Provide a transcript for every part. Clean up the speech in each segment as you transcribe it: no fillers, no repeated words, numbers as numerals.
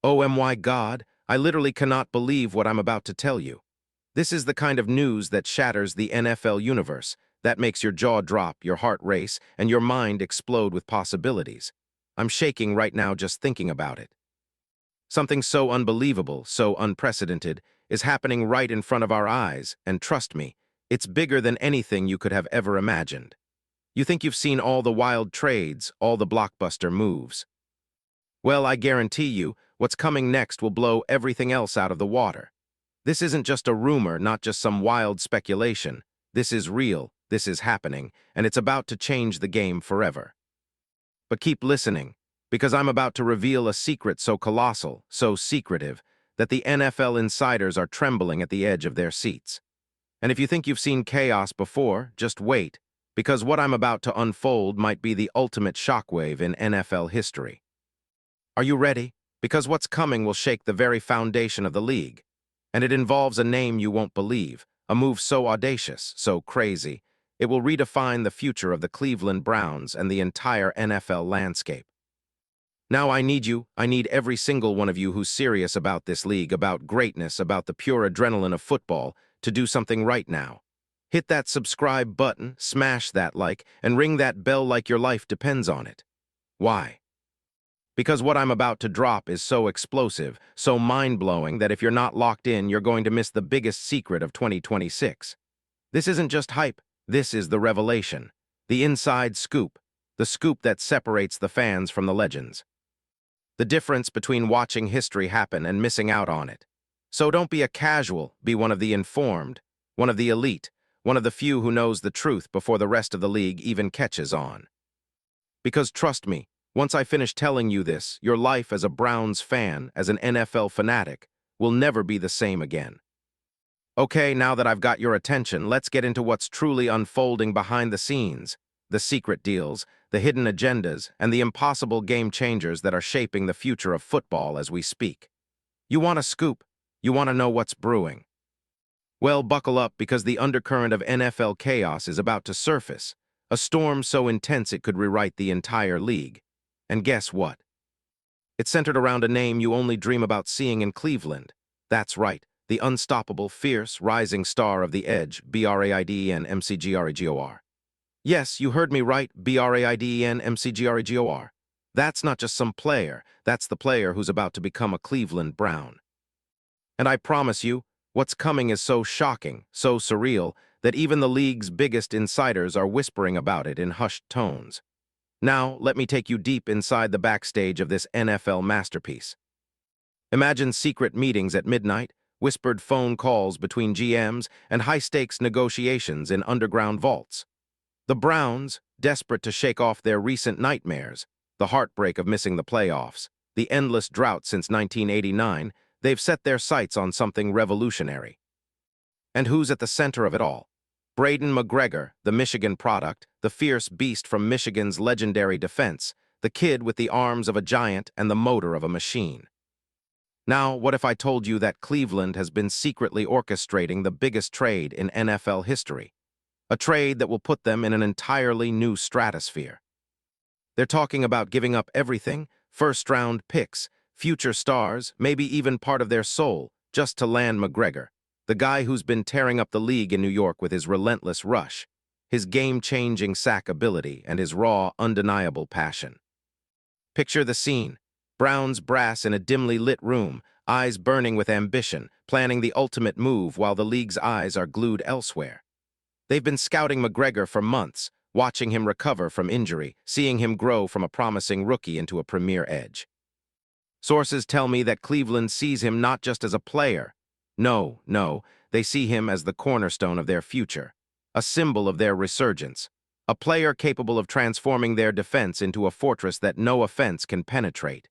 Oh my God, I literally cannot believe what I'm about to tell you. This is the kind of news that shatters the NFL universe, that makes your jaw drop, your heart race, and your mind explode with possibilities. I'm shaking right now just thinking about it. Something so unbelievable, so unprecedented, is happening right in front of our eyes, and trust me, it's bigger than anything you could have ever imagined. You think you've seen all the wild trades, all the blockbuster moves. Well, I guarantee you, what's coming next will blow everything else out of the water. This isn't just a rumor, not just some wild speculation. This is real, this is happening, and it's about to change the game forever. But keep listening, because I'm about to reveal a secret so colossal, so secretive, that the NFL insiders are trembling at the edge of their seats. And if you think you've seen chaos before, just wait, because what I'm about to unfold might be the ultimate shockwave in NFL history. Are you ready? Because what's coming will shake the very foundation of the league. And it involves a name you won't believe, a move so audacious, so crazy, it will redefine the future of the Cleveland Browns and the entire NFL landscape. Now I need every single one of you who's serious about this league, about greatness, about the pure adrenaline of football, to do something right now. Hit that subscribe button, smash that like, and ring that bell like your life depends on it. Why? Because what I'm about to drop is so explosive, so mind-blowing that if you're not locked in, you're going to miss the biggest secret of 2026. This isn't just hype, this is the revelation, the inside scoop, the scoop that separates the fans from the legends. The difference between watching history happen and missing out on it. So don't be a casual, be one of the informed, one of the elite, one of the few who knows the truth before the rest of the league even catches on. Because trust me, once I finish telling you this, your life as a Browns fan, as an NFL fanatic, will never be the same again. Okay, now that I've got your attention, let's get into what's truly unfolding behind the scenes, the secret deals, the hidden agendas, and the impossible game changers that are shaping the future of football as we speak. You want a scoop? You want to know what's brewing? Well, buckle up because the undercurrent of NFL chaos is about to surface, a storm so intense it could rewrite the entire league. And guess what? It's centered around a name you only dream about seeing in Cleveland. That's right, the unstoppable, fierce, rising star of the edge, BRAIDEN MCGREGOR. Yes, you heard me right, BRAIDEN MCGREGOR. That's not just some player, that's the player who's about to become a Cleveland Brown. And I promise you, what's coming is so shocking, so surreal, that even the league's biggest insiders are whispering about it in hushed tones. Now, let me take you deep inside the backstage of this NFL masterpiece. Imagine secret meetings at midnight, whispered phone calls between GMs, and high-stakes negotiations in underground vaults. The Browns, desperate to shake off their recent nightmares, the heartbreak of missing the playoffs, the endless drought since 1989, they've set their sights on something revolutionary. And who's at the center of it all? Braden McGregor, the Michigan product, the fierce beast from Michigan's legendary defense, the kid with the arms of a giant and the motor of a machine. Now, what if I told you that Cleveland has been secretly orchestrating the biggest trade in NFL history? A trade that will put them in an entirely new stratosphere. They're talking about giving up everything, first-round picks, future stars, maybe even part of their soul, just to land McGregor, the guy who's been tearing up the league in New York with his relentless rush, his game-changing sack ability, and his raw, undeniable passion. Picture the scene. Browns brass in a dimly lit room, eyes burning with ambition, planning the ultimate move while the league's eyes are glued elsewhere. They've been scouting McGregor for months, watching him recover from injury, seeing him grow from a promising rookie into a premier edge. Sources tell me that Cleveland sees him not just as a player. No, they see him as the cornerstone of their future, a symbol of their resurgence, a player capable of transforming their defense into a fortress that no offense can penetrate.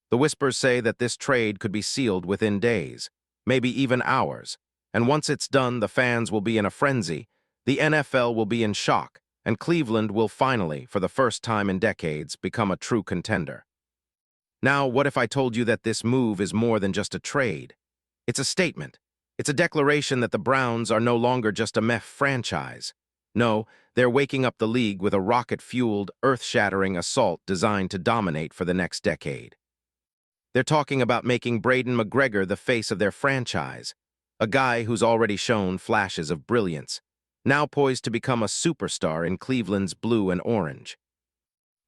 The whispers say that this trade could be sealed within days, maybe even hours, and once it's done, the fans will be in a frenzy, the NFL will be in shock, and Cleveland will finally, for the first time in decades, become a true contender. Now, what if I told you that this move is more than just a trade? It's a statement. It's a declaration that the Browns are no longer just a meh franchise. No, they're waking up the league with a rocket-fueled, earth-shattering assault designed to dominate for the next decade. They're talking about making Braden McGregor the face of their franchise, a guy who's already shown flashes of brilliance, now poised to become a superstar in Cleveland's blue and orange.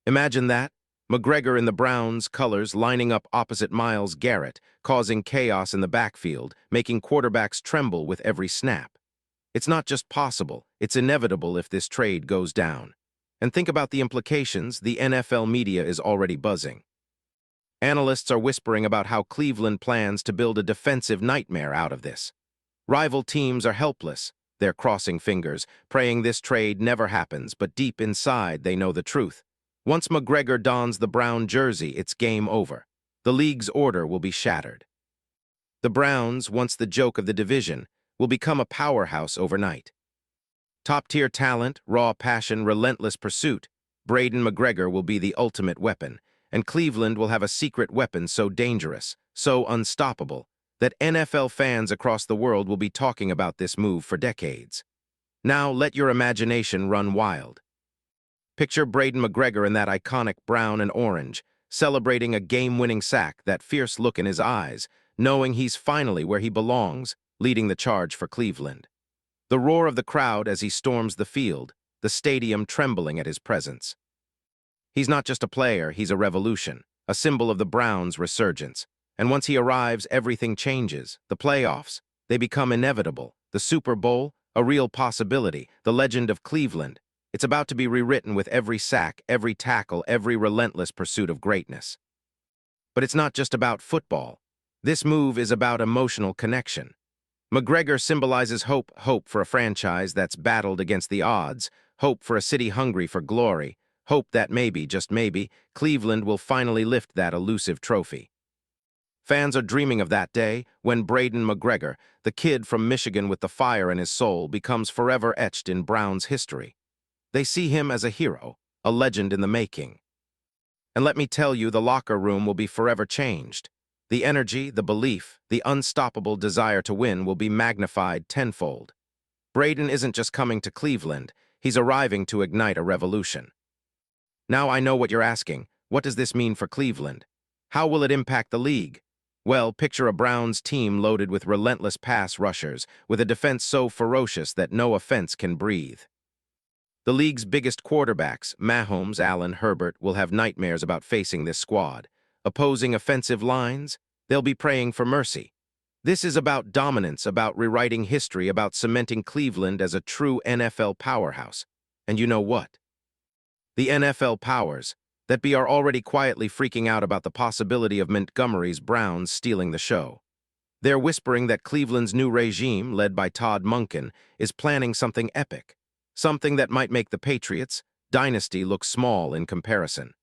Imagine that, McGregor in the Browns colors lining up opposite Myles Garrett, causing chaos in the backfield, making quarterbacks tremble with every snap. It's not just possible, it's inevitable if this trade goes down. And think about the implications. The NFL media is already buzzing. Analysts are whispering about how Cleveland plans to build a defensive nightmare out of this. Rival teams are helpless. They're crossing fingers, praying this trade never happens, but deep inside they know the truth. Once McGregor dons the brown jersey, it's game over. The league's order will be shattered. The Browns, once the joke of the division, will become a powerhouse overnight. Top-tier talent, raw passion, relentless pursuit, Braden McGregor will be the ultimate weapon, and Cleveland will have a secret weapon so dangerous, so unstoppable, that NFL fans across the world will be talking about this move for decades. Now let your imagination run wild. Picture Braden McGregor in that iconic brown and orange, celebrating a game-winning sack, that fierce look in his eyes, knowing he's finally where he belongs, leading the charge for Cleveland. The roar of the crowd as he storms the field, the stadium trembling at his presence. He's not just a player, he's a revolution, a symbol of the Browns' resurgence. And once he arrives, everything changes. The playoffs, they become inevitable. The Super Bowl, a real possibility. The legend of Cleveland, it's about to be rewritten with every sack, every tackle, every relentless pursuit of greatness. But it's not just about football. This move is about emotional connection. McGregor symbolizes hope, hope for a franchise that's battled against the odds, hope for a city hungry for glory, hope that maybe, just maybe, Cleveland will finally lift that elusive trophy. Fans are dreaming of that day when Braden McGregor, the kid from Michigan with the fire in his soul, becomes forever etched in Browns history. They see him as a hero, a legend in the making. And let me tell you, the locker room will be forever changed. The energy, the belief, the unstoppable desire to win will be magnified tenfold. Braden isn't just coming to Cleveland, he's arriving to ignite a revolution. Now I know what you're asking. What does this mean for Cleveland? How will it impact the league? Well, picture a Browns team loaded with relentless pass rushers, with a defense so ferocious that no offense can breathe. The league's biggest quarterbacks, Mahomes, Allen, Herbert, will have nightmares about facing this squad. Opposing offensive lines, they'll be praying for mercy. This is about dominance, about rewriting history, about cementing Cleveland as a true NFL powerhouse. And you know what? The NFL powers that be are already quietly freaking out about the possibility of Montgomery's Browns stealing the show. They're whispering that Cleveland's new regime, led by Todd Monken, is planning something epic, something that might make the Patriots' dynasty look small in comparison.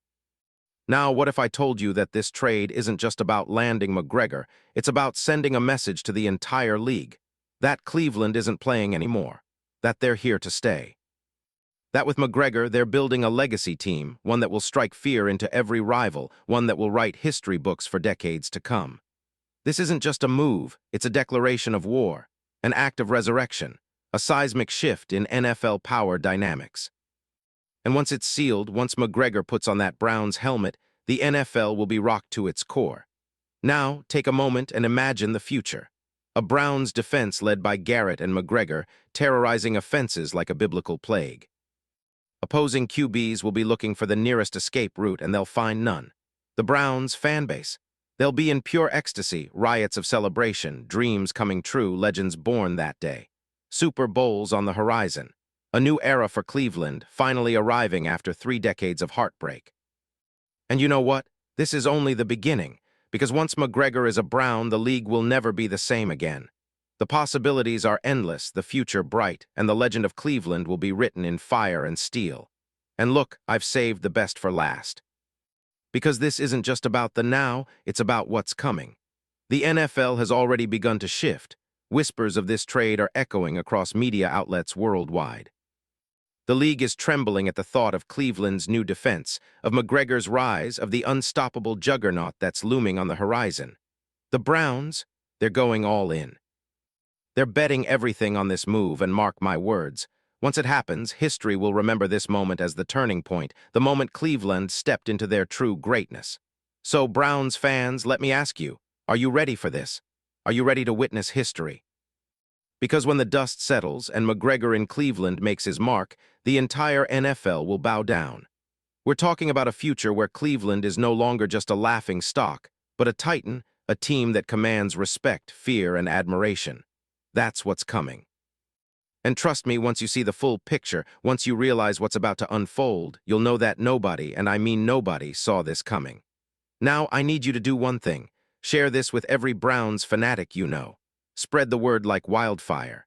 Now, what if I told you that this trade isn't just about landing McGregor, it's about sending a message to the entire league, that Cleveland isn't playing anymore, that they're here to stay. That with McGregor, they're building a legacy team, one that will strike fear into every rival, one that will write history books for decades to come. This isn't just a move, it's a declaration of war, an act of resurrection, a seismic shift in NFL power dynamics. And once it's sealed, once McGregor puts on that Browns helmet, the NFL will be rocked to its core. Now, take a moment and imagine the future. A Browns defense led by Garrett and McGregor, terrorizing offenses like a biblical plague. Opposing QBs will be looking for the nearest escape route, and they'll find none. The Browns fan base, they'll be in pure ecstasy, riots of celebration, dreams coming true, legends born that day. Super Bowls on the horizon. A new era for Cleveland, finally arriving after 3 decades of heartbreak. And you know what? This is only the beginning, because once McGregor is a Brown, the league will never be the same again. The possibilities are endless, the future bright, and the legend of Cleveland will be written in fire and steel. And look, I've saved the best for last. Because this isn't just about the now, it's about what's coming. The NFL has already begun to shift. Whispers of this trade are echoing across media outlets worldwide. The league is trembling at the thought of Cleveland's new defense, of McGregor's rise, of the unstoppable juggernaut that's looming on the horizon. The Browns, they're going all in. They're betting everything on this move, and mark my words, once it happens, history will remember this moment as the turning point, the moment Cleveland stepped into their true greatness. So, Browns fans, let me ask you, are you ready for this? Are you ready to witness history? Because when the dust settles and McGregor in Cleveland makes his mark, the entire NFL will bow down. We're talking about a future where Cleveland is no longer just a laughing stock, but a titan, a team that commands respect, fear, and admiration. That's what's coming. And trust me, once you see the full picture, once you realize what's about to unfold, you'll know that nobody, and I mean nobody, saw this coming. Now, I need you to do one thing. Share this with every Browns fanatic you know. Spread the word like wildfire.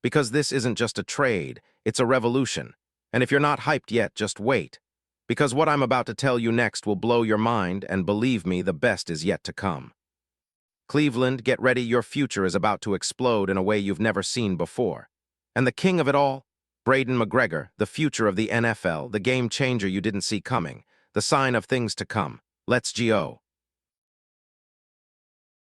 Because this isn't just a trade, it's a revolution. And if you're not hyped yet, just wait. Because what I'm about to tell you next will blow your mind, and believe me, the best is yet to come. Cleveland, get ready, your future is about to explode in a way you've never seen before. And the king of it all? Braden McGregor, the future of the NFL, the game changer you didn't see coming, the sign of things to come. Let's go.